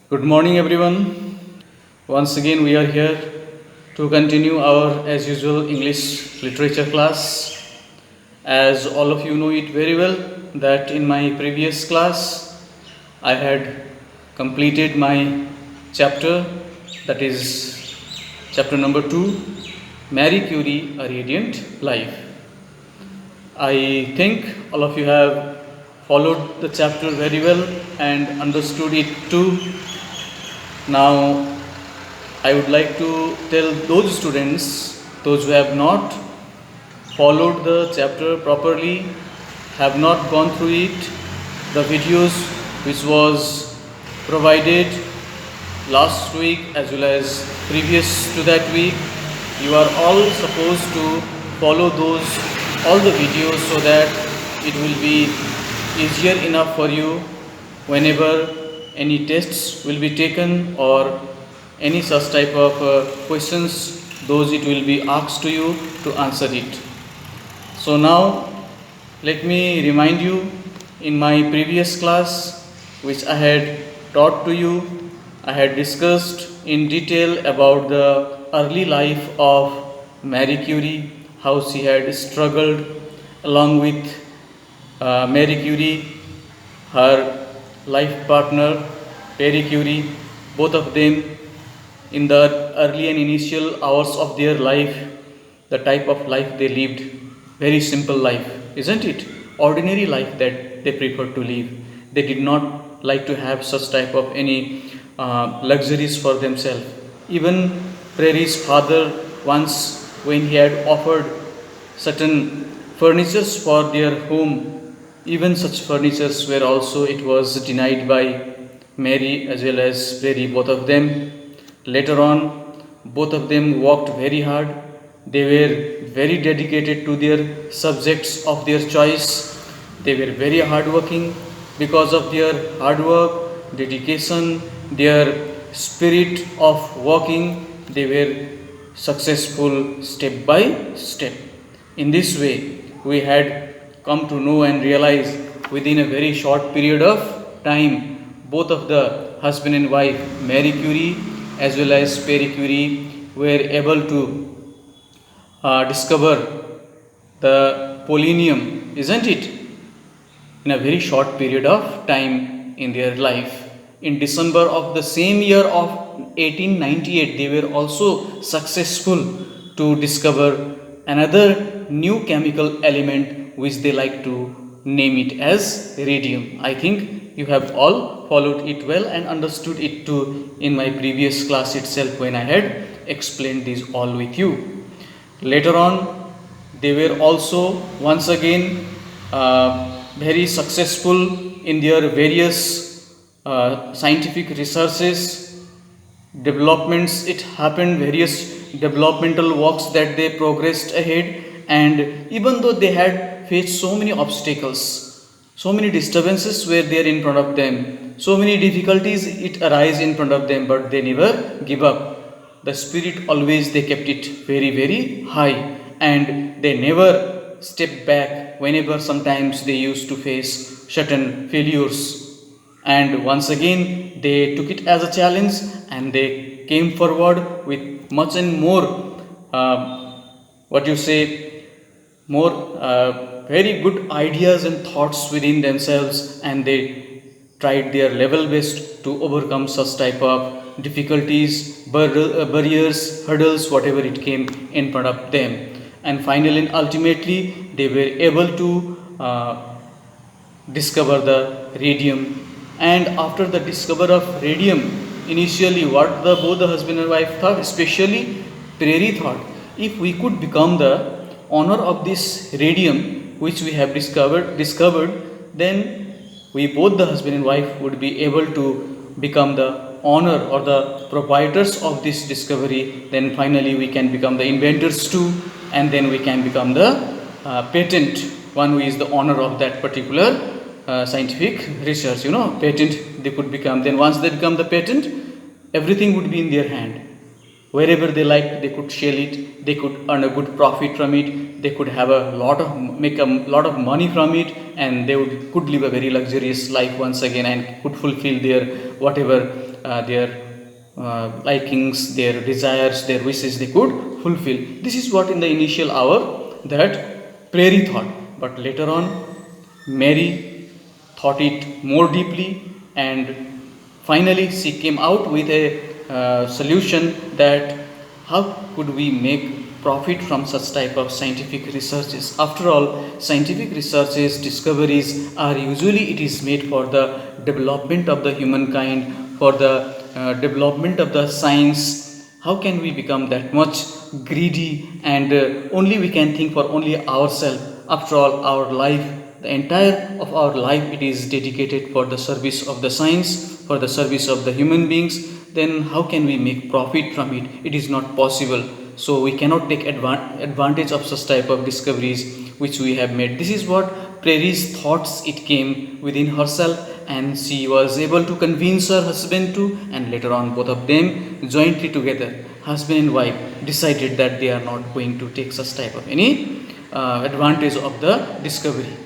Good morning, everyone. Once again, we are here to continue our, as usual, English literature class. As all of you know it very well, that in my previous class, I had completed my chapter, that is chapter number 2, Marie Curie, A Radiant Life. I think all of you have followed the chapter very well and understood it too. Now, I would like to tell those students, those who have not followed the chapter properly, have not gone through it, the videos which was provided last week as well as previous to that week, you are all supposed to follow all the videos so that it will be easier enough for you whenever any tests will be taken or any such type of questions, those it will be asked to you to answer it. So now let me remind you, in my previous class which I had taught to you, I had discussed in detail about the early life of Marie Curie, how she had struggled along with Marie Curie, her life partner Pierre Curie, both of them in the early and initial hours of their life, the type of life they lived, very simple life, isn't it? Ordinary life that they preferred to live. They did not like to have such type of any luxuries for themselves. Even Prairie's father, once when he had offered certain furnitures for their home, even such furnitures were also, it was denied by Mary as well as Prairie, both of them. Later on, both of them worked very hard. They were very dedicated to their subjects of their choice. They were very hardworking. Because of their hard work, dedication, their spirit of working, they were successful step by step. In this way, we had come to know and realize within a very short period of time, both of the husband and wife, Marie Curie as well as Pierre Curie, were able to discover the polonium, isn't it? In a very short period of time in their life. In December of the same year of 1898, they were also successful to discover another new chemical element which they like to name it as radium. I think you have all followed it well and understood it too in my previous class itself when I had explained this all with you. Later on, they were also once again very successful in their various scientific researches, developments. It happened, various developmental works that they progressed ahead, and even though they had faced so many obstacles, so many disturbances were there in front of them, so many difficulties it arise in front of them, but they never give up. The spirit always they kept it very, very high, and they never stepped back whenever sometimes they used to face certain failures. And once again, they took it as a challenge and they came forward with much and more, what you say, more very good ideas and thoughts within themselves, and they tried their level best to overcome such type of difficulties, barriers, hurdles, whatever it came in front of them. And finally and ultimately, they were able to discover the radium. And after the discovery of radium, initially what both the husband and wife thought, especially Prairie thought, if we could become the owner of this radium which we have discovered, then we both the husband and wife would be able to become the owner or the proprietors of this discovery. Then finally we can become the inventors too, and then we can become the patent one who is the owner of that particular scientific research. Patent they could become. Then once they become the patent, everything would be in their hand. Wherever they like, they could sell it, they could earn a good profit from it, they could have make a lot of money from it, and they could live a very luxurious life once again and could fulfill their whatever their likings, their desires, their wishes they could fulfill. This is what in the initial hour that Prairie thought, but later on Mary thought it more deeply, and finally she came out with a solution that how could we make profit from such type of scientific researches. After all, scientific researches, discoveries are usually it is made for the development of the humankind, for the development of the science. How can we become that much greedy and only we can think for only ourselves? After all, our life, the entire of our life, it is dedicated for the service of the science, for the service of the human beings. Then how can we make profit from it? It is not possible. So we cannot take advantage of such type of discoveries which we have made. This is what Prairie's thoughts it came within herself, and she was able to convince her husband too, and later on both of them jointly together, husband and wife, decided that they are not going to take such type of any advantage of the discovery.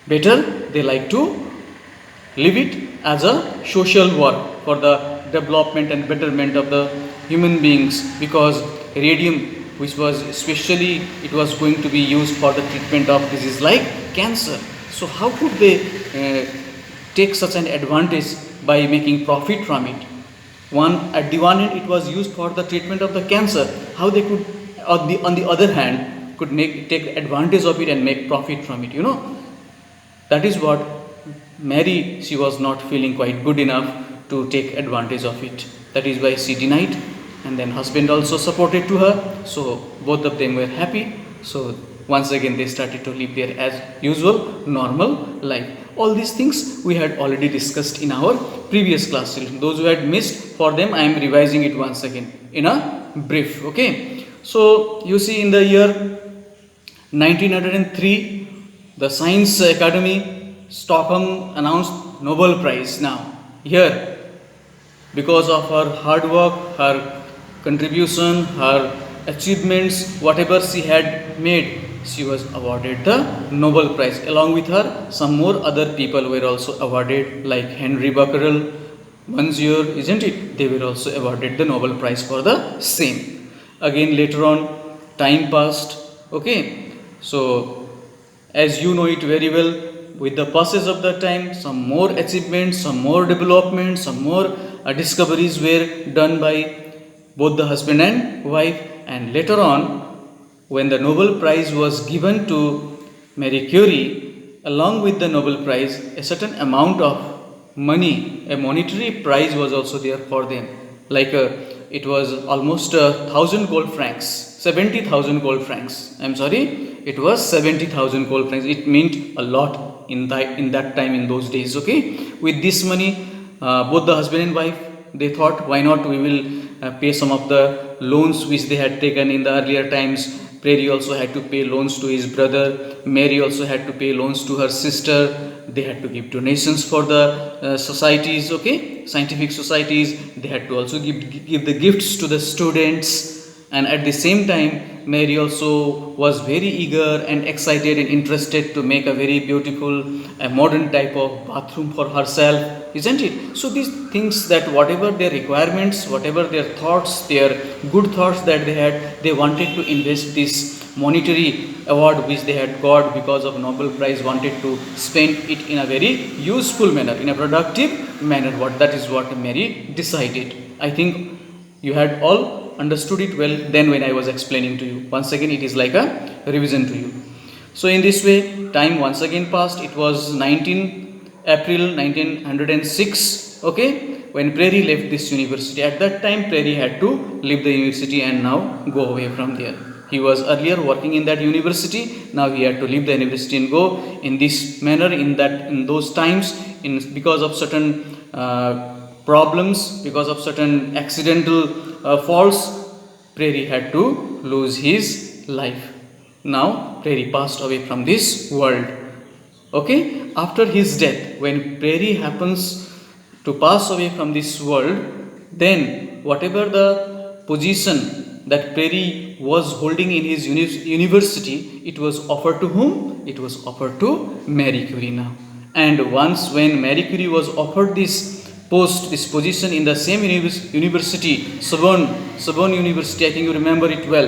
Better they like to leave it as a social work for the development and betterment of the human beings, because radium, which was especially it was going to be used for the treatment of disease like cancer. So how could they take such an advantage by making profit from it? At the one hand it was used for the treatment of the cancer. How they could on the other hand could take advantage of it and make profit from it? That is what Mary, she was not feeling quite good enough to take advantage of it. That is why she denied, and then husband also supported to her. So both of them were happy. So once again they started to live their as usual normal life. All these things we had already discussed in our previous class. Those who had missed, for them I am revising it once again in a brief. Okay. So you see, in the year 1903, the Science Academy Stockholm announced Nobel Prize. Now here, because of her hard work, her contribution, her achievements, whatever she had made, she was awarded the Nobel Prize. Along with her, some more other people were also awarded, like Henry Becquerel, Monsieur, isn't it? They were also awarded the Nobel Prize for the same. Again, later on, time passed. Okay, so as you know it very well, with the passage of the time, some more achievements, some more developments, some more discoveries were done by both the husband and wife. And later on, when the Nobel Prize was given to Marie Curie, along with the Nobel Prize, a certain amount of money, a monetary prize was also there for them. Like it was almost 1,000 gold francs, 70,000 gold francs. I'm sorry, it was 70,000 gold francs. It meant a lot in that time, in those days. Okay, with this money, both the husband and wife, they thought, why not we will pay some of the loans which they had taken in the earlier times. Prairie also had to pay loans to his brother. Mary also had to pay loans to her sister. They had to give donations for the societies, okay, scientific societies. They had to also give the gifts to the students. And at the same time, Mary also was very eager and excited and interested to make a very beautiful modern type of bathroom for herself, isn't it? So these things, that whatever their requirements, whatever their thoughts, their good thoughts that they had, they wanted to invest this monetary award which they had got because of Nobel Prize, wanted to spend it in a very useful manner, in a productive manner. That is what Mary decided. I think you had all understood it well then when I was explaining to you. Once again, it is like a revision to you. So in this way, time once again passed. It was 19 April 1906, okay, when Prairie left this university. At that time, Prairie had to leave the university and now go away from there. He was earlier working in that university. Now he had to leave the university and go in this manner. In those times, because of certain problems, because of certain accidental faults, Prairie had to lose his life. Now Prairie passed away from this world. Okay, after his death, when Prairie happens to pass away from this world, then whatever the position that Prairie was holding in his university, it was offered to whom? It was offered to Marie Curie now. And once when Marie Curie was offered this post, this position in the same university, Sorbonne University. I think you remember it well.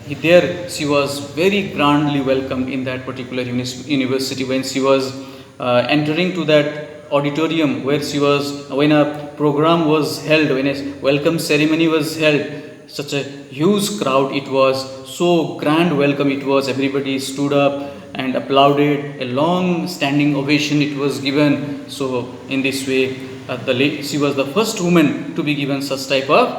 There she was very grandly welcomed in that particular university when she was entering to that auditorium where she was, when a program was held, when a welcome ceremony was held. Such a huge crowd it was, so grand welcome it was. Everybody stood up and applauded. A long standing ovation it was given. So in this way, she was the first woman to be given such type of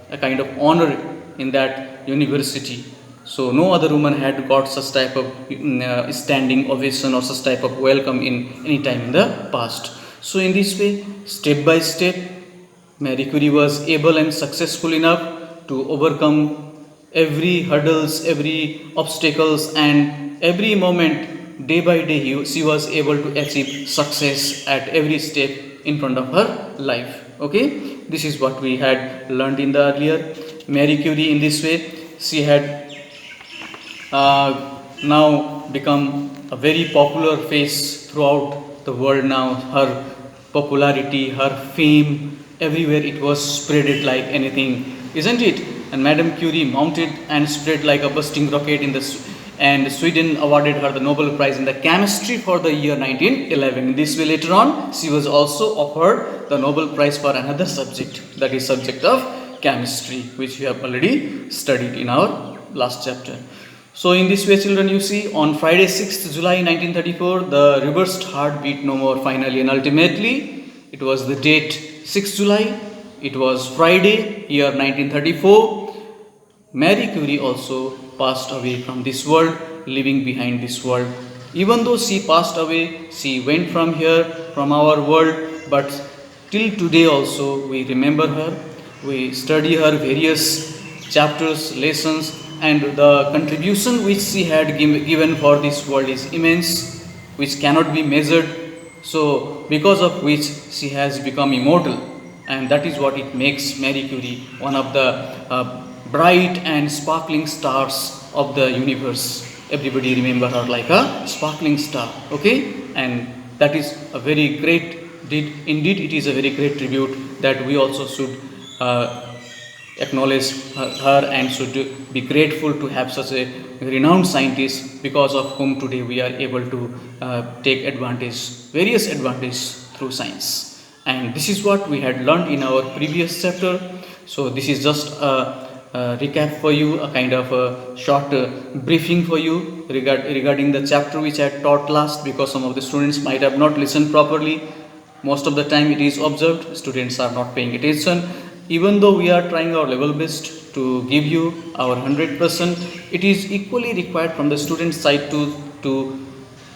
a kind of honor in that university. So no other woman had got such type of standing ovation or such type of welcome in any time in the past. So in this way, step by step, Marie Curie was able and successful enough to overcome every hurdles, every obstacles, and every moment, day by day, she was able to achieve success at every step in front of her life. Okay, this is what we had learned in the earlier. Marie Curie, in this way, she had now become a very popular face throughout the world. Now her popularity, her fame, everywhere it was spreaded like anything, isn't it? And Madame Curie mounted and spread like a bursting rocket and Sweden awarded her the Nobel Prize in the chemistry for the year 1911. In this way, later on, she was also offered the Nobel Prize for another subject, that is subject of chemistry, which we have already studied in our last chapter. So in this way, children, you see, on Friday 6th July 1934, the reversed heart beat no more finally and ultimately. It was the date 6th July. It was Friday, year 1934. Marie Curie also passed away from this world, leaving behind this world. Even though she passed away, she went from here, from our world, but till today also we remember her. We study her various chapters, lessons, and the contribution which she had given for this world is immense, which cannot be measured. So because of which she has become immortal, and that is what it makes Marie Curie one of the bright and sparkling stars of the universe. Everybody remember her like a sparkling star. Okay, and that is a very great deed. Indeed, it is a very great tribute that we also should acknowledge her and should be grateful to have such a renowned scientist, because of whom today we are able to take various advantage through science. And this is what we had learned in our previous chapter. So this is just a recap for you, a kind of a short briefing for you regarding the chapter which I had taught last, because some of the students might have not listened properly. Most of the time it is observed, students are not paying attention. Even though we are trying our level best to give you our 100%, it is equally required from the student side to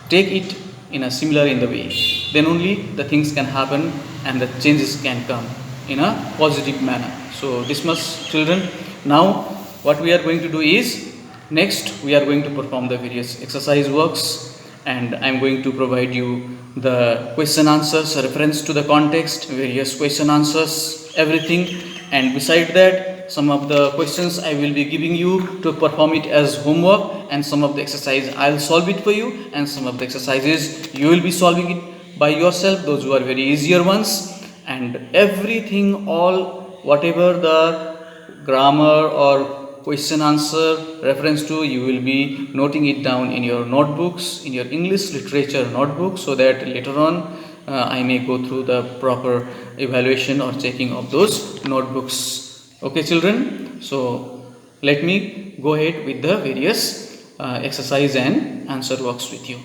take it in a similar in the way. Then only the things can happen and the changes can come in a positive manner. So this much, children. Now what we are going to do is, next we are going to perform the various exercise works, and I am going to provide you the question answers, reference to the context, various question answers, everything. And beside that, some of the questions I will be giving you to perform it as homework, and some of the exercise I'll solve it for you, and some of the exercises you will be solving it by yourself, those who are very easier ones. And everything, whatever the grammar or question answer reference to, you will be noting it down in your notebooks, in your English literature notebook, so that later on I may go through the proper evaluation or checking of those notebooks. Okay, children, so let me go ahead with the various exercise and answer works with you.